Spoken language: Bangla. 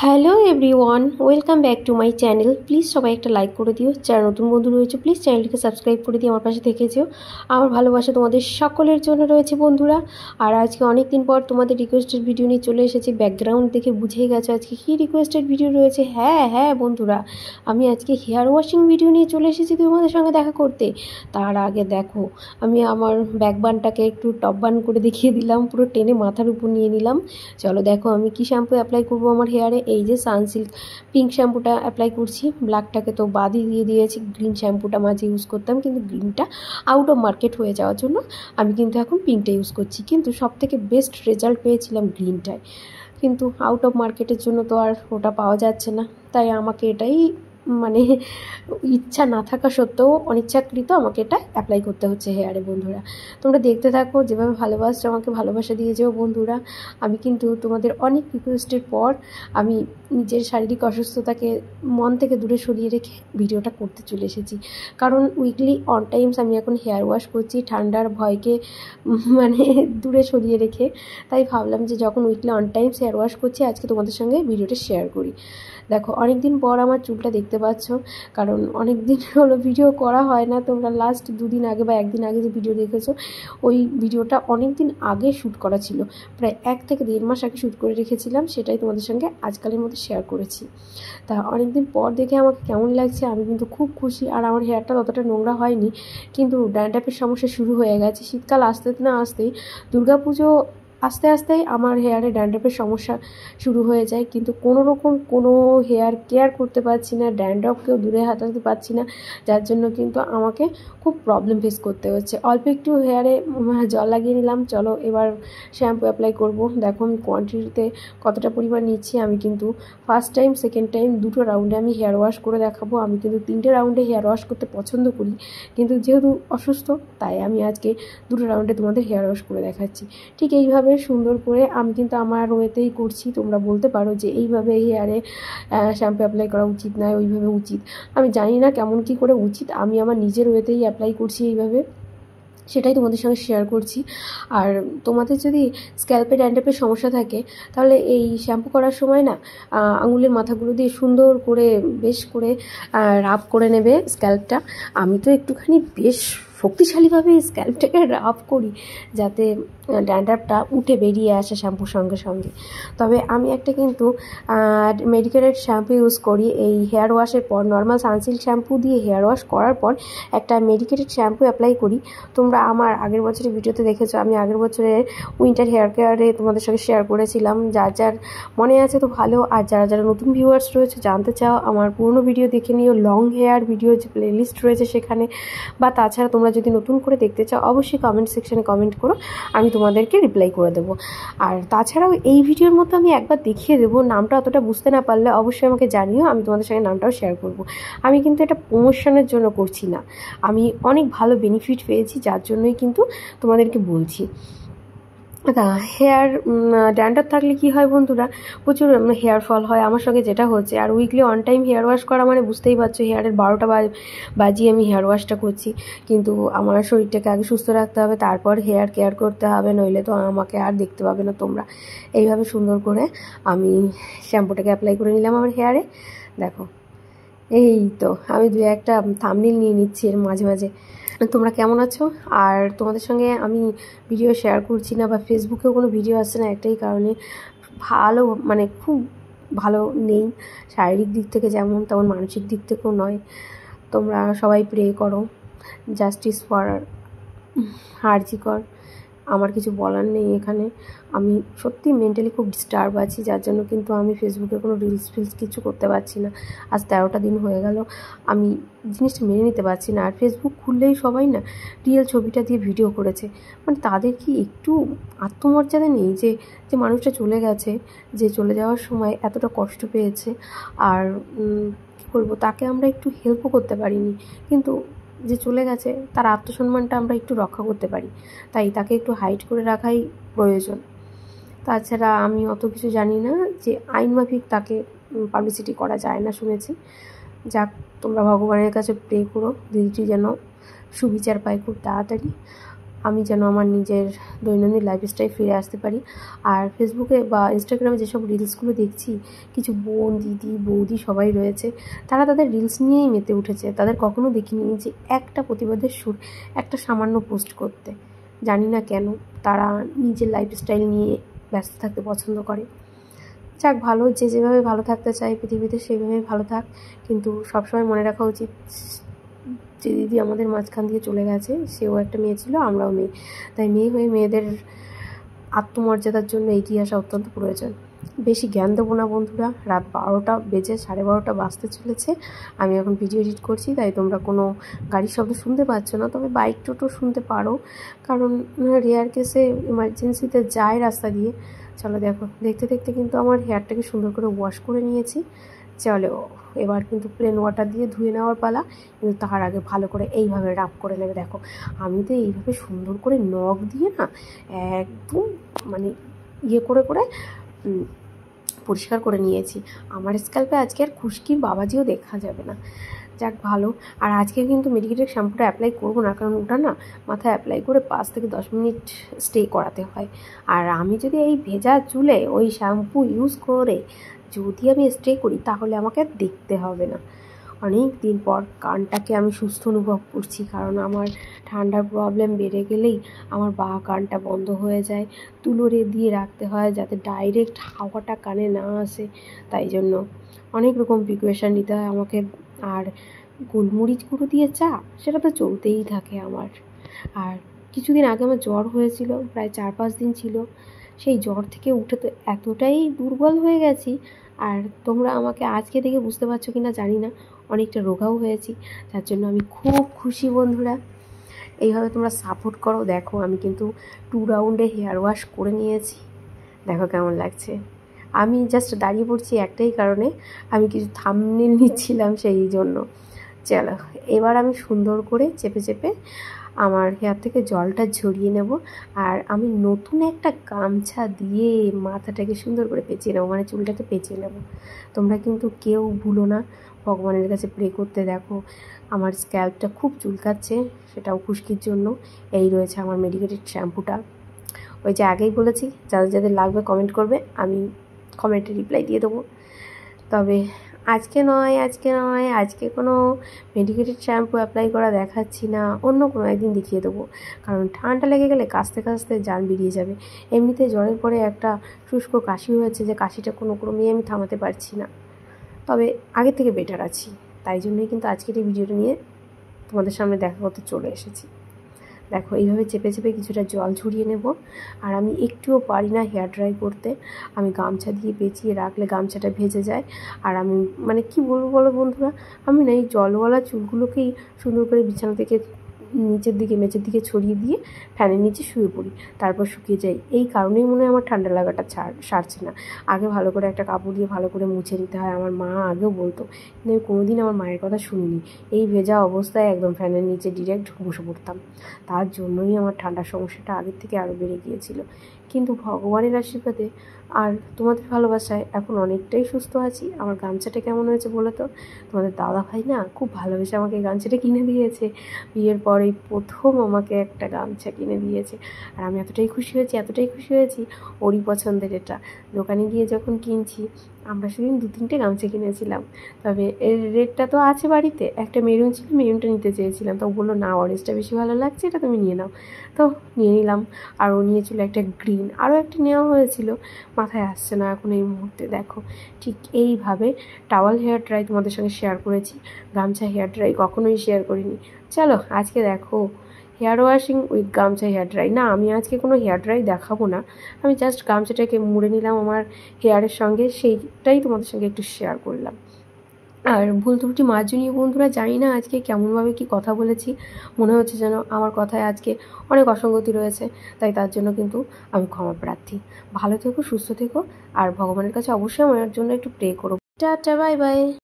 Hello everyone, welcome back to my channel. Please সবাই একটা লাইক করে দিও। যারা নতুন বন্ধু রয়েছে প্লিজ চ্যানেলটিকে সাবস্ক্রাইব করে দিয়ে আমার পাশে থেকে যেও। আমার ভালোবাসা তোমাদের সকলের জন্য রয়েছে বন্ধুরা। আর আজকে অনেক দিন পর তোমাদের রিকোয়েস্টেড ভিডিও নিয়ে চলে এসেছি। ব্যাকগ্রাউন্ড দেখে বুঝেই গেছো আজকে কী রিকোয়েস্টেড ভিডিও রয়েছে। হ্যাঁ বন্ধুরা, আমি আজকে হেয়ার ওয়াশিং ভিডিও নিয়ে চলে এসেছি তোমাদের সঙ্গে দেখা করতে। তার আগে দেখো, আমি আমার ব্যাকবানটাকে একটু টপ বান করে দেখিয়ে দিলাম, পুরো টেনে মাথার উপর নিয়ে নিলাম। চলো দেখো আমি কি শ্যাম্পু অ্যাপ্লাই করবো আমার হেয়ারে। এই যে সানসিল্ক পিঙ্ক শ্যাম্পুটা অ্যাপ্লাই করছি। ব্ল্যাকটাকে তো বাদই দিয়ে দিয়েছি, গ্রিন শ্যাম্পুটা মাঝে ইউজ করতাম, কিন্তু গ্রিনটা আউট অফ মার্কেট হয়ে যাওয়ার জন্য আমি কিন্তু এখন পিঙ্কটা ইউজ করছি। কিন্তু সবথেকে বেস্ট রেজাল্ট পেয়েছিলাম গ্রিনটায়, কিন্তু আউট অফ মার্কেটের জন্য তো আর ওটা পাওয়া যাচ্ছে না। তাই আমাকে এটাই মানে ইচ্ছা না থাকা সত্ত্বেও অনিচ্ছাকৃত আমাকে এটা অ্যাপ্লাই করতে হচ্ছে হেয়ারে। বন্ধুরা তোমরা দেখতে থাকো, যেভাবে ভালোবাসছো আমাকে ভালোবাসা দিয়ে যেও বন্ধুরা। আমি কিন্তু তোমাদের অনেক রিকোয়েস্টের পর আমি নিজের শারীরিক অসুস্থতাকে মন থেকে দূরে সরিয়ে রেখে ভিডিওটা করতে চলে এসেছি। কারণ উইকলি অন টাইমস আমি এখন হেয়ার ওয়াশ করছি, ঠান্ডার ভয়কে মানে দূরে সরিয়ে রেখে। তাই ভাবলাম যে যখন weekly one times hair wash করছি, আজকে তোমাদের সঙ্গে ভিডিওটা শেয়ার করি। দেখো অনেক দিন পর আমার চুলটা দেখতে পাচ্ছ, কারণ অনেক দিন হলো ভিডিও করা হয় না। তোমরা লাস্ট দুদিন আগে বা একদিন আগে যে ভিডিও দেখেছো, ওই ভিডিওটা অনেক দিন আগে শ্যুট করা ছিল, প্রায় 1 থেকে 1.5 মাস আগে শ্যুট করে রেখেছিলাম। সেটাই তোমাদের সঙ্গে আজকালের মধ্যে শেয়ার করেছি। তা অনেক দিন পর দেখে আমাকে কেমন লাগছে, আমি কিন্তু খুব খুশি। আর আমার হেয়ারটা ততটা নোংরা হয়নি, কিন্তু ড্যান্ড্রাফের সমস্যা শুরু হয়ে গেছে। শীতকাল আসতে না আসতেই, দুর্গাপুজো আস্তে আস্তেই আমার হেয়ারে ড্যান্ড্রাফের সমস্যা শুরু হয়ে যায়। কিন্তু কোনো হেয়ার কেয়ার করতে পারছি না, ড্যান্ড্রাফকেও দূরে হাঁটাতে পারছি না, যার জন্য কিন্তু আমাকে খুব প্রবলেম ফেস করতে হচ্ছে। অল্প একটু হেয়ারে জল লাগিয়ে নিলাম। চলো এবার শ্যাম্পু অ্যাপ্লাই করব। দেখো আমি কোয়ান্টিটিতে কতটা পরিমাণ নিচ্ছি। আমি কিন্তু ফার্স্ট টাইম সেকেন্ড টাইম দুটো রাউন্ডে আমি হেয়ার ওয়াশ করে দেখাবো। আমি কিন্তু 3টে রাউন্ডে হেয়ার ওয়াশ করতে পছন্দ করি, কিন্তু যেহেতু অসুস্থ তাই আমি আজকে 2টো রাউন্ডে তোমাদের হেয়ার ওয়াশ করে দেখাচ্ছি। ঠিক এইভাবে সুন্দর করে আমি কিন্তু আমার ওয়েতেই করছি। তোমরা বলতে পারো যে এইভাবে হেয়ারে শ্যাম্পু অ্যাপ্লাই করা উচিত নয়, ওইভাবে উচিত। আমি জানি না কেমন কি করে উচিত, আমি আমার নিজের ওয়েতেই অ্যাপ্লাই করছি এইভাবে, সেটাই তোমাদের সঙ্গে শেয়ার করছি। আর তোমাদের যদি স্ক্যাল্পে ড্যান্ড্রাফের সমস্যা থাকে, তাহলে এই শ্যাম্পু করার সময় না আঙুলের মাথাগুলো দিয়ে সুন্দর করে বেশ করে রাব করে নেবে স্ক্যাল্পটা। আমি তো একটুখানি বেশ শক্তিশালীভাবে স্ক্যাল্পটাকে রাব করি, যাতে ড্যান্ড্রাফটা উঠে বেরিয়ে আসে শ্যাম্পুর সঙ্গে সঙ্গে। তবে আমি একটা কিন্তু মেডিকেটেড শ্যাম্পু ইউজ করি এই হেয়ার ওয়াশের পর। নর্মাল সানসিল্ক শ্যাম্পু দিয়ে হেয়ার ওয়াশ করার পর একটা মেডিকেটেড শ্যাম্পু অ্যাপ্লাই করি। তোমরা আমার আগের বছরের ভিডিওতে দেখেছো, আমি আগের বছরের উইন্টার হেয়ার কেয়ারে তোমাদের সঙ্গে শেয়ার করেছিলাম। যার মনে আছে তো ভালো, আর যারা নতুন ভিউয়ার্স রয়েছে জানতে চাও, আমার পুরনো ভিডিও দেখে নিও। লং হেয়ার ভিডিও যে প্লেলিস্ট রয়েছে সেখানে, বা তাছাড়া তোমরা যদি নতুন করে দেখতে চাও অবশ্যই কমেন্ট সেকশনে কমেন্ট করো, আমি তোমাদেরকে রিপ্লাই করে দেবো। আর তাছাড়াও এই ভিডিওর মধ্যে আমি একবার দেখিয়ে দেবো, নামটা অতটা বুঝতে না পারলে অবশ্যই আমাকে জানিও, আমি তোমাদের সঙ্গে নামটাও শেয়ার করব। আমি কিন্তু এটা প্রমোশনের জন্য করছি না, আমি অনেক ভালো বেনিফিট পেয়েছি, যার জন্যই কিন্তু তোমাদেরকে বলছি। হেয়ার ড্যান্ড্রাফ থাকলে কি হয় বন্ধুরা, প্রচুর হেয়ার ফল হয়। আমার সঙ্গে যেটা হচ্ছে, আর weekly on time hair wash করা মানে বুঝতেই পারছো হেয়ারের 12টা বাজিয়ে আমি হেয়ার ওয়াশটা করছি। কিন্তু আমার শরীরটাকে আগে সুস্থ রাখতে হবে, তারপর হেয়ার কেয়ার করতে হবে, নইলে তো আমাকে আর দেখতে পাবে না তোমরা। এইভাবে সুন্দর করে আমি শ্যাম্পুটাকে অ্যাপ্লাই করে নিলাম আমার হেয়ারে। দেখো এই তো আমি 2-1টা থাম্বনেইল নিয়ে নিচ্ছি এর মাঝে মাঝে। তোমরা কেমন আছো? আর তোমাদের সঙ্গে আমি ভিডিও শেয়ার করছি না, বা ফেসবুকেও কোনো ভিডিও আসছে না, একটাই কারণে ভালো মানে খুব ভালো নেই, শারীরিক দিক থেকে যেমন তেমন মানসিক দিক থেকেও নয়। তোমরা সবাই প্রে করো, জাস্টিস ফর আরজি কর। আমার কিছু বলার নেই এখানে। আমি সত্যি মেন্টালি খুব ডিস্টার্ব আছি, যার জন্য কিন্তু আমি ফেসবুকে কোনো রিলস কিছু করতে পারছি না। আজ 13টা দিন হয়ে গেল, আমি জিনিসটা মেনে নিতে পারছি না। আর ফেসবুক খুললেই সবাই না রিয়েল ছবিটা দিয়ে ভিডিও করেছে, মানে তাদের কি একটু আত্মমর্যাদা নেই যে মানুষটা চলে গেছে, যে চলে যাওয়ার সময় এতটা কষ্ট পেয়েছে, আর কী বলবো, তাকে আমরা একটু হেল্পও করতে পারিনি, কিন্তু যে চলে গেছে তার আত্মসম্মানটা আমরা একটু রক্ষা করতে পারি, তাই তাকে একটু হাইড করে রাখাই প্রয়োজন। তাছাড়া আমি অত কিছু জানি না যে আইন মাফিক তাকে পাবলিসিটি করা যায় না শুনেছি। যাক, তোমরা ভগবানের কাছে প্রে করো দিদিটি যেন সুবিচার পায় খুব তাড়াতাড়ি। আমি যেন আমার নিজের দৈনন্দিন লাইফস্টাইল ফিরে আসতে পারি। আর ফেসবুকে বা ইনস্টাগ্রামে যেসব রিলসগুলো দেখছি, কিছু বোন, দিদি, বৌদি সবাই রয়েছে, তারা তাদের রিলস নিয়েই মেতে উঠেছে। তাদের কখনো দেখিনি যে একটা প্রতিবাদের সুর, একটা সামান্য পোস্ট করতে। জানি না কেন তারা নিজের লাইফস্টাইল নিয়ে ব্যস্ত থাকতে পছন্দ করে। যাক, ভালো, যে যেভাবে ভালো থাকতে চায় পৃথিবীতে সেইভাবেই ভালো থাক। কিন্তু সবসময় মনে রাখা উচিত, যে দিদি আমাদের মাঝখান দিয়ে চলে গেছে, সেও একটা মেয়ে ছিল, আমরাও মেয়ে। তাই মেয়ে হয়ে মেয়েদের আত্মমর্যাদার জন্য এগিয়ে আসা অত্যন্ত প্রয়োজন। বেশি জ্ঞান দেবো না বন্ধুরা, রাত 12টা বেজে 12:30 বাজতে চলেছে। আমি এখন ভিডিও এডিট করছি, তাই তোমরা কোনো গাড়ির শব্দ শুনতে পাচ্ছ না, তবে বাইক টোটো শুনতে পারো, কারণ রেয়ার কেসে এমার্জেন্সিতে যায় রাস্তা দিয়ে। চলো দেখো, দেখতে দেখতে কিন্তু আমার হেয়ারটাকে সুন্দর করে ওয়াশ করে নিয়েছি। চলো এবার কিন্তু প্লেন ওয়াটার দিয়ে ধুয়ে নেওয়ার পালা, কিন্তু তার আগে ভালো করে এইভাবে রাব করে নেবে। দেখো আমি তো এইভাবে সুন্দর করে নখ দিয়ে না একদম মানে করে পরিষ্কার করে নিয়েছি। আমার স্ক্যাল্পে আজকে আর খুশকির বাবাজিও দেখা যাবে না। যাক ভালো। আর আজকে কিন্তু মেডিকেটেড শ্যাম্পুটা অ্যাপ্লাই করবো না, কারণ ওটা না মাথায় অ্যাপ্লাই করে 5 থেকে 10 মিনিট স্টে করাতে হয়। আর আমি যদি এই ভেজা চুলে ওই শ্যাম্পু ইউজ করে যদি আমি স্টে করি, তাহলে আমাকে দেখতে হবে না। অনেক দিন পর কানটাকে আমি সুস্থ অনুভব করছি, কারণ আমার ঠান্ডার প্রবলেম বেড়ে গেলেই আমার কানটা বন্ধ হয়ে যায়। তুলোরে দিয়ে রাখতে হয় যাতে ডাইরেক্ট হাওয়াটা কানে না আসে। তাই জন্য অনেক রকম প্রিকশন নিতে হয় আমাকে। আর গোলমরিচ গুঁড়ো দিয়ে চা, সেটা তো চলতেই থাকে আমার। আর কিছুদিন আগে আমার জ্বর হয়েছিল, প্রায় 4-5 দিন ছিল। সেই জ্বর থেকে উঠে তো এতটাই দুর্বল হয়ে গেছি। আর তোমরা আমাকে আজকে দেখে বুঝতে পারছো কি না জানি না, অনেকটা রোগাও হয়েছি। যার জন্য আমি খুব খুশি বন্ধুরা, এইভাবে তোমরা সাপোর্ট করো। দেখো আমি কিন্তু 2 রাউন্ডে হেয়ার ওয়াশ করে নিয়েছি। দেখো কেমন লাগছে। আমি জাস্ট দাঁড়িয়ে পড়ছি একটাই কারণে, আমি কিছু থাম্বনেল নিচ্ছিলাম সেই জন্য। চলো এবার আমি সুন্দর করে চেপে চেপে আমার হেয়ার থেকে জলটা ঝরিয়ে নেব। আর আমি নতুন একটা গামছা দিয়ে মাথাটাকে সুন্দর করে পেঁচিয়ে নেবো, মানে চুলটাকে পেঁচিয়ে নেব। তোমরা কিন্তু কেউ ভুলো না ভগবানের কাছে প্রে করতে। দেখো আমার স্ক্যাল্পটা খুব চুলকাচ্ছে, সেটাও খুশকির জন্য। এই রয়েছে আমার মেডিকেটেড শ্যাম্পুটা। ওই যে আগেই বলেছি, যাদের যাদের লাগবে কমেন্ট করবে, আমি কমেন্টে রিপ্লাই দিয়ে দেবো। তবে আজকে আজকে কোনো মেডিকেটেড শ্যাম্পু অ্যাপ্লাই করা দেখাচ্ছি না, অন্য কোনো একদিন দেখিয়ে দেবো। কারণ ঠান্ডা লেগে গেলে কাশতে কাশতে জান বেরিয়ে যাবে। এমনিতে জ্বরের পরে একটা শুষ্ক কাশি হয়েছে, যে কাশিটা কোনো ক্রমেই আমি থামাতে পারছি না। তবে আগের থেকে বেটার আছি, তাই জন্যই কিন্তু আজকের এই ভিডিওটা নিয়ে তোমাদের সামনে দেখা করতে চলে এসেছি। দেখো এইভাবে চেপে চেপে কিছুটা জল ঝরিয়ে নেব। আর আমি একটুও পারি না হেয়ার ড্রাই করতে, আমি গামছা দিয়ে পেঁচিয়ে রাখলে গামছাটা ভেজে যায়। আর আমি মানে কি বলবো বলো বন্ধুরা, আমি না এই জলওয়ালা চুলগুলোকেই সুন্দর করে বিছানা থেকে নিচের দিকে মেঝের দিকে ছড়িয়ে দিয়ে ফ্যানের নিচে শুয়ে পড়ি, তারপর শুকিয়ে যাই। এই কারণেই মনে হয় আমার ঠান্ডা লাগাটা সারছে না। আগে ভালো করে একটা কাপড় দিয়ে ভালো করে মুছে নিতে হয়, আমার মা আগেও বলতো, কিন্তু আমি কোনোদিন আমার মায়ের কথা শুনিনি। এই ভেজা অবস্থায় একদম ফ্যানের নিচে ডিরেক্ট বসে পড়তাম। তার জন্যই আমার ঠান্ডার সমস্যাটা আগের থেকে আরও বেড়ে গিয়েছিল। কিন্তু ভগবানের আশীর্বাদে আর তোমাদের ভালোবাসায় এখন অনেকটাই সুস্থ আছি। আমার গামছাটা কেমন হয়েছে বলো তো? তোমাদের দাদা ভাই না খুব ভালোবেসে আমাকে এই গামছাটা কিনে দিয়েছে। বিয়ের পরেই প্রথম আমাকে একটা গামছা কিনে দিয়েছে। আর আমি এতটাই খুশি হয়েছি, ওরই পছন্দের এটা। দোকানে গিয়ে যখন কিনছি, আমরা সেদিন 2-3টে গামছা কিনেছিলাম। তবে এর রেটটা তো আছে বাড়িতে, একটা মেরুন ছিল, মেরুনটা নিতে চেয়েছিলাম, তো বললো না অরেঞ্জটা বেশি ভালো লাগছে, এটা তুমি নিয়ে নাও। তো নিয়ে নিলাম। আর ও নিয়েছিল একটা গ্রিন, আরও একটা নেওয়া হয়েছিল, মাথায় আসছে না এখন এই মুহূর্তে। দেখো ঠিক এইভাবে টাওয়াল হেয়ার ড্রাই তোমাদের সঙ্গে শেয়ার করেছি, গামছা হেয়ার ড্রাই কখনোই শেয়ার করিনি। চলো আজকে দেখো হেয়ার ওয়াশিং উইথ গামছা হেয়ার ড্রাই। না, আমি আজকে কোনো হেয়ার ড্রাই দেখাবো না, আমি জাস্ট গামছাটাকে মুড়ে নিলাম আমার হেয়ারের সঙ্গে, সেইটাই তোমাদের সঙ্গে একটু শেয়ার করলাম। আর ভুল ত্রুটি মার্জনীয় বন্ধুরা, জানি না আজকে কেমনভাবে কি কথা বলেছি, মনে হচ্ছে যেন আমার কথায় আজকে অনেক অসঙ্গতি রয়েছে, তাই তার জন্য কিন্তু আমি ক্ষমা প্রার্থী। ভালো থেকো, সুস্থ থেকো, আর ভগবানের কাছে অবশ্যই আমার জন্য একটু প্রে করো। Tata, bye bye.